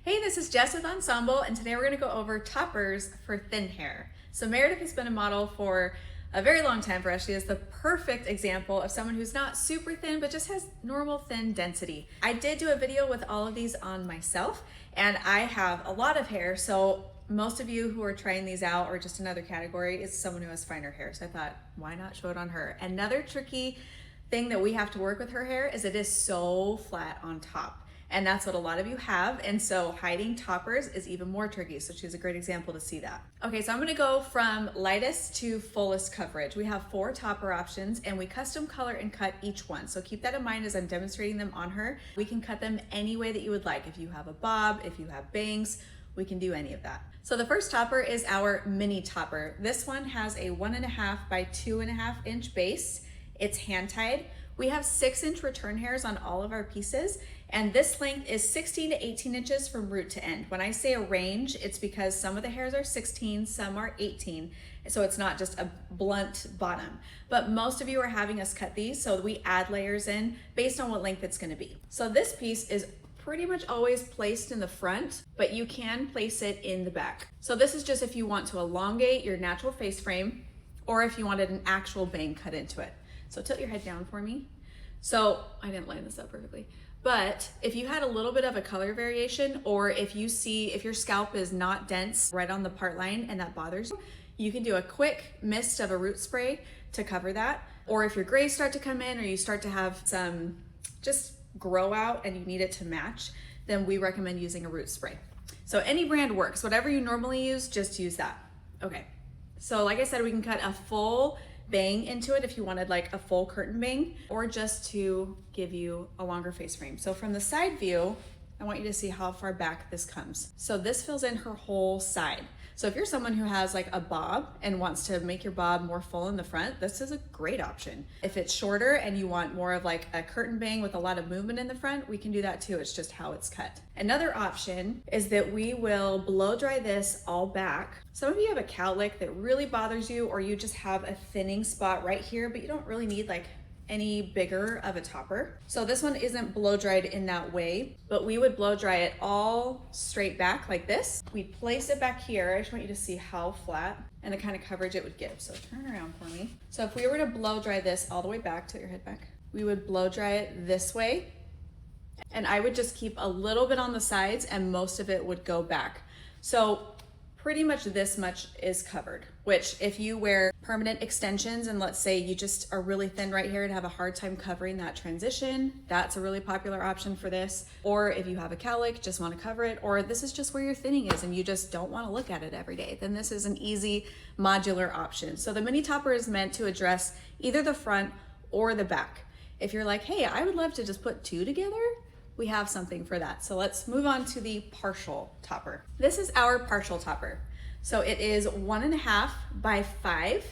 Hey, this is Jess with Ensemble, and today we're going to go over toppers for thin hair. So Meredith has been a model for a very long time for us. She is the perfect example of someone who's not super thin, but just has normal thin density. I did do a video with all of these on myself, and I have a lot of hair, so most of you who are trying these out, or just another category, is someone who has finer hair. So I thought, why not show it on her? Another tricky thing that we have to work with her hair is it is so flat on top. And that's what a lot of you have. And so hiding toppers is even more tricky. So she's a great example to see that. Okay, so I'm gonna go from lightest to fullest coverage. We have 4 topper options and we custom color and cut each one. So keep that in mind as I'm demonstrating them on her. We can cut them any way that you would like. If you have a bob, if you have bangs, we can do any of that. So the first topper is our mini topper. This one has a 1.5 by 2.5 inch base. It's hand tied. We have 6-inch return hairs on all of our pieces, and this length is 16 to 18 inches from root to end. When I say a range, it's because some of the hairs are 16, some are 18, so it's not just a blunt bottom. But most of you are having us cut these, so we add layers in based on what length it's gonna be. So this piece is pretty much always placed in the front, but you can place it in the back. So this is just if you want to elongate your natural face frame, or if you wanted an actual bang cut into it. So tilt your head down for me. So I didn't line this up perfectly, but if you had a little bit of a color variation, or if your scalp is not dense right on the part line and that bothers you, you can do a quick mist of a root spray to cover that. Or if your grays start to come in, or you start to have some just grow out and you need it to match, then we recommend using a root spray. So any brand works, whatever you normally use, just use that. Okay, so like I said, we can cut a full bang into it if you wanted like a full curtain bang, or just to give you a longer face frame. So from the side view, I want you to see how far back this comes. So this fills in her whole side. So if you're someone who has like a bob and wants to make your bob more full in the front, this is a great option. If it's shorter and you want more of like a curtain bang with a lot of movement in the front, we can do that too. It's just how it's cut. Another option is that we will blow dry this all back. Some of you have a cowlick that really bothers you, or you just have a thinning spot right here, but you don't really need like any bigger of a topper. So this one isn't blow dried in that way, but we would blow dry it all straight back like this. We'd place it back here. I just want you to see how flat and the kind of coverage it would give. So turn around for me. So if we were to blow dry this all the way back, tilt your head back, we would blow dry it this way. And I would just keep a little bit on the sides and most of it would go back. So pretty much this much is covered, which if you wear permanent extensions and let's say you just are really thin right here and have a hard time covering that transition, that's a really popular option for this. Or if you have a cowlick, just want to cover it, or this is just where your thinning is and you just don't want to look at it every day, then this is an easy modular option. So the mini topper is meant to address either the front or the back. If you're like, hey, I would love to just put 2 together, we have something for that. So let's move on to the partial topper. This is our partial topper. So it is 1.5 by 5.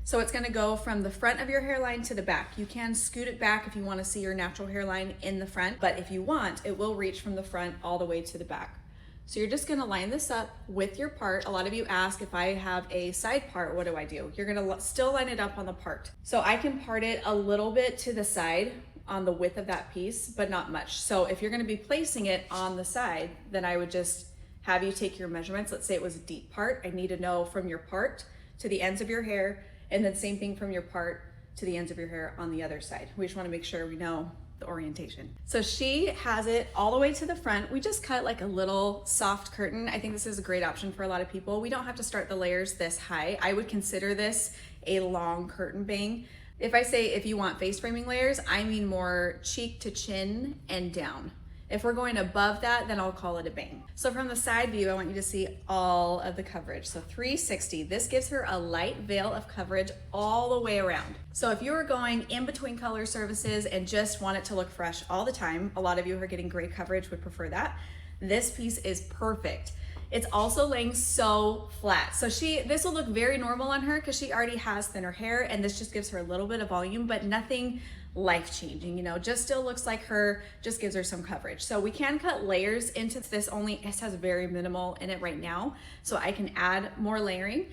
So it's gonna go from the front of your hairline to the back. You can scoot it back if you wanna see your natural hairline in the front, but if you want, it will reach from the front all the way to the back. So you're just gonna line this up with your part. A lot of you ask, if I have a side part, what do I do? You're gonna still line it up on the part. So I can part it a little bit to the side on the width of that piece, but not much. So if you're gonna be placing it on the side, then I would just have you take your measurements. Let's say it was a deep part. I need to know from your part to the ends of your hair, and then same thing from your part to the ends of your hair on the other side. We just wanna make sure we know the orientation. So she has it all the way to the front. We just cut like a little soft curtain. I think this is a great option for a lot of people. We don't have to start the layers this high. I would consider this a long curtain bang. If I say if you want face framing layers, I mean more cheek to chin and down. If we're going above that, then I'll call it a bang. So from the side view, I want you to see all of the coverage. So 360, this gives her a light veil of coverage all the way around. So if you were going in between color services and just want it to look fresh all the time, a lot of you who are getting gray coverage would prefer that. This piece is perfect. It's also laying so flat. So this will look very normal on her because she already has thinner hair, and this just gives her a little bit of volume, but nothing life-changing, you know, just still looks like her, just gives her some coverage. So we can cut layers into this, only it has very minimal in it right now. So I can add more layering.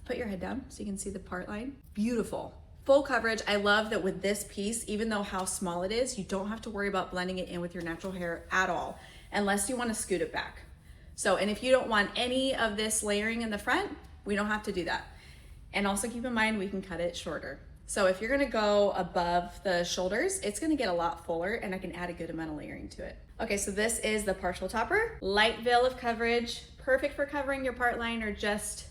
Put your head down so you can see the part line. Beautiful. Full coverage. I love that with this piece, even though how small it is, you don't have to worry about blending it in with your natural hair at all, unless you want to scoot it back. So, and if you don't want any of this layering in the front, we don't have to do that. And also keep in mind, we can cut it shorter. So if you're gonna go above the shoulders, it's gonna get a lot fuller and I can add a good amount of layering to it. Okay, so this is the partial topper. Light veil of coverage, perfect for covering your part line or just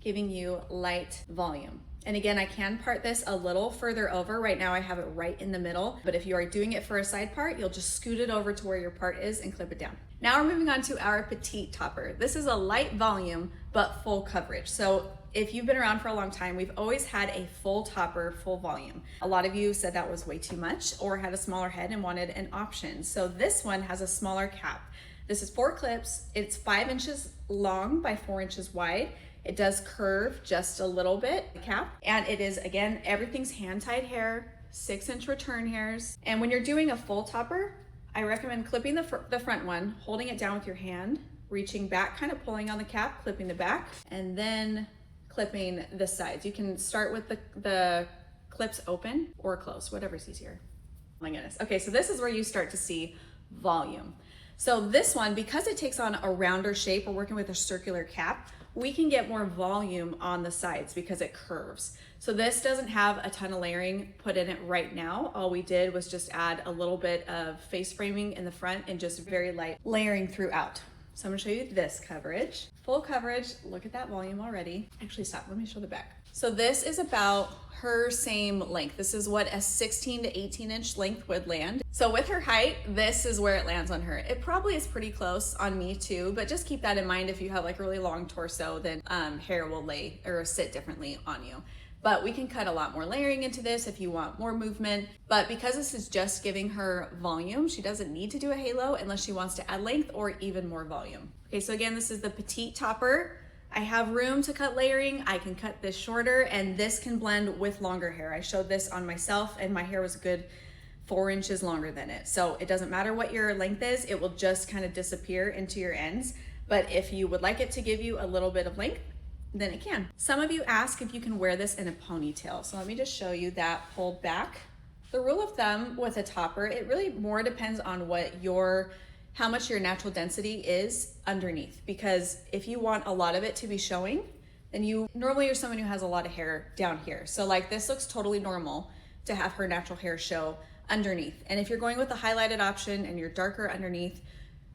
giving you light volume. And again, I can part this a little further over. Right now I have it right in the middle, but if you are doing it for a side part, you'll just scoot it over to where your part is and clip it down. Now we're moving on to our petite topper. This is a light volume, but full coverage. So if you've been around for a long time, we've always had a full topper, full volume. A lot of you said that was way too much or had a smaller head and wanted an option. So this one has a smaller cap. This is 4 clips. It's 5 inches long by 4 inches wide. It does curve just a little bit, the cap. And it is, again, everything's hand-tied hair, 6-inch return hairs. And when you're doing a full topper, I recommend clipping the front one, holding it down with your hand, reaching back, kind of pulling on the cap, clipping the back, and then clipping the sides. You can start with the clips open or closed, whatever's easier. Oh my goodness. Okay, so this is where you start to see volume. So this one, because it takes on a rounder shape, we're working with a circular cap, we can get more volume on the sides because it curves. So this doesn't have a ton of layering put in it right now. All we did was just add a little bit of face framing in the front and just very light layering throughout. So I'm gonna show you this coverage. Full coverage, look at that volume already. Actually, stop, let me show the back. So this is about her same length. This is what a 16 to 18 inch length would land. So with her height, this is where it lands on her. It probably is pretty close on me too, but just keep that in mind. If you have like a really long torso, then hair will lay or sit differently on you. But we can cut a lot more layering into this if you want more movement. But because this is just giving her volume, she doesn't need to do a halo unless she wants to add length or even more volume. Okay, so again, this is the petite topper. I have room to cut layering. I can cut this shorter and this can blend with longer hair. I showed this on myself and my hair was a good 4 inches longer than it. So it doesn't matter what your length is, it will just kind of disappear into your ends. But if you would like it to give you a little bit of length, then it can. Some of you ask if you can wear this in a ponytail. So let me just show you that pulled back. The rule of thumb with a topper, it really more depends on how much your natural density is underneath. Because if you want a lot of it to be showing, then normally you're someone who has a lot of hair down here. So like this looks totally normal to have her natural hair show underneath. And if you're going with the highlighted option and you're darker underneath,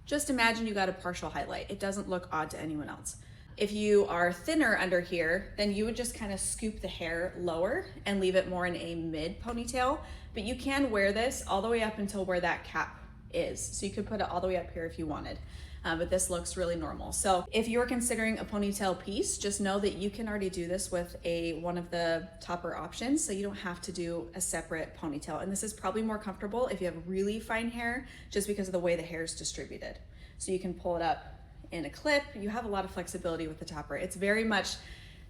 just imagine you got a partial highlight. It doesn't look odd to anyone else. If you are thinner under here, then you would just kind of scoop the hair lower and leave it more in a mid ponytail. But you can wear this all the way up until where that cap is. So you could put it all the way up here if you wanted. But this looks really normal. So if you're considering a ponytail piece, just know that you can already do this with one of the topper options. So you don't have to do a separate ponytail. And this is probably more comfortable if you have really fine hair, just because of the way the hair is distributed. So you can pull it up in a clip. You have a lot of flexibility with the topper. It's very much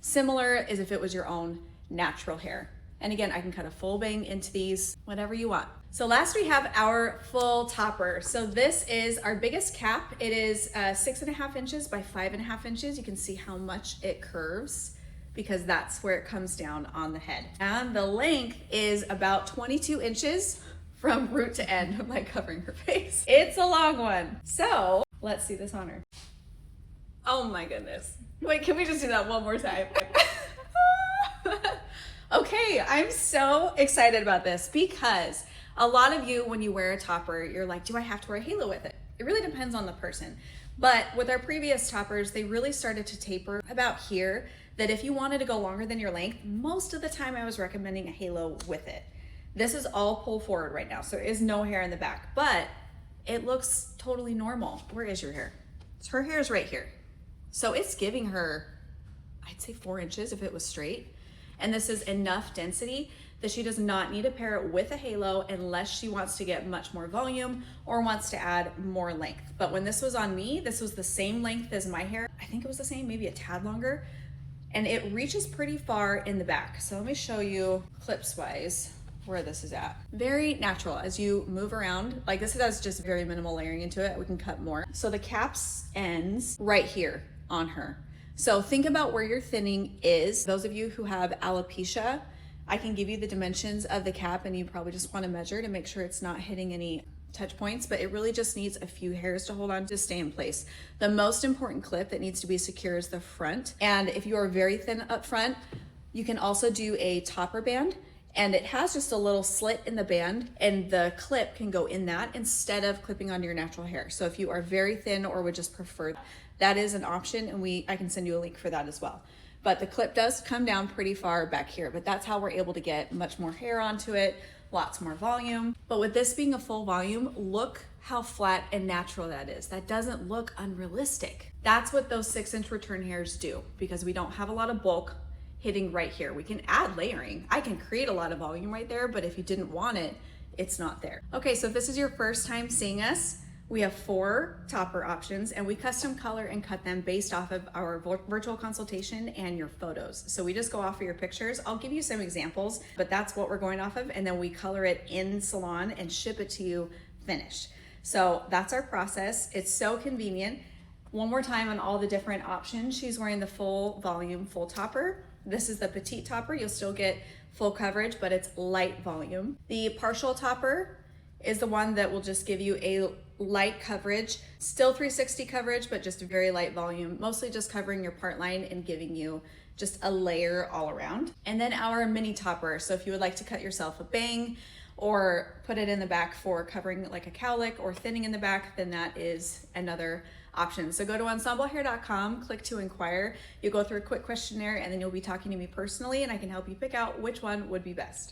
similar as if it was your own natural hair. And again, I can cut a full bang into these, whatever you want. So last we have our full topper. So this is our biggest cap. It is 6.5 inches by 5.5 inches. You can see how much it curves because that's where it comes down on the head. And the length is about 22 inches from root to end. I'm like covering her face. It's a long one. So let's see this on her. Oh my goodness. Wait, can we just do that one more time? Okay, I'm so excited about this because a lot of you, when you wear a topper, you're like, do I have to wear a halo with it? It really depends on the person. But with our previous toppers, they really started to taper about here, that if you wanted to go longer than your length, most of the time I was recommending a halo with it. This is all pulled forward right now, so there is no hair in the back, but it looks totally normal. Where is your hair? So her hair is right here. So it's giving her, I'd say 4 inches if it was straight. And this is enough density that she does not need to pair it with a halo unless she wants to get much more volume or wants to add more length. But when this was on me, this was the same length as my hair. I think it was the same, maybe a tad longer. And it reaches pretty far in the back. So let me show you clips wise where this is at. Very natural as you move around. Like this has just very minimal layering into it. We can cut more. So the caps ends right here on her. So think about where your thinning is. Those of you who have alopecia, I can give you the dimensions of the cap and you probably just want to measure to make sure it's not hitting any touch points, but it really just needs a few hairs to hold on to stay in place. The most important clip that needs to be secure is the front. And if you are very thin up front, you can also do a topper band, and it has just a little slit in the band, and the clip can go in that instead of clipping onto your natural hair. So if you are very thin or would just prefer, that is an option, and I can send you a link for that as well. But the clip does come down pretty far back here, but that's how we're able to get much more hair onto it, lots more volume. But with this being a full volume, look how flat and natural that is. That doesn't look unrealistic. That's what those 6-inch return hairs do, because we don't have a lot of bulk hitting right here. We can add layering. I can create a lot of volume right there, but if you didn't want it, it's not there. Okay, so if this is your first time seeing us, we have 4 topper options, and we custom color and cut them based off of our virtual consultation and your photos. So we just go off of your pictures. I'll give you some examples, but that's what we're going off of, and then we color it in salon and ship it to you finished. So that's our process. It's so convenient. One more time on all the different options. She's wearing the full volume, full topper. This is the petite topper. You'll still get full coverage, but it's light volume. The partial topper is the one that will just give you a light coverage, still 360 coverage, but just a very light volume, mostly just covering your part line and giving you just a layer all around. And then our mini topper. So if you would like to cut yourself a bang or put it in the back for covering like a cowlick or thinning in the back, then that is another option. So go to ensemblehair.com, click to inquire. You'll go through a quick questionnaire, and then you'll be talking to me personally, and I can help you pick out which one would be best.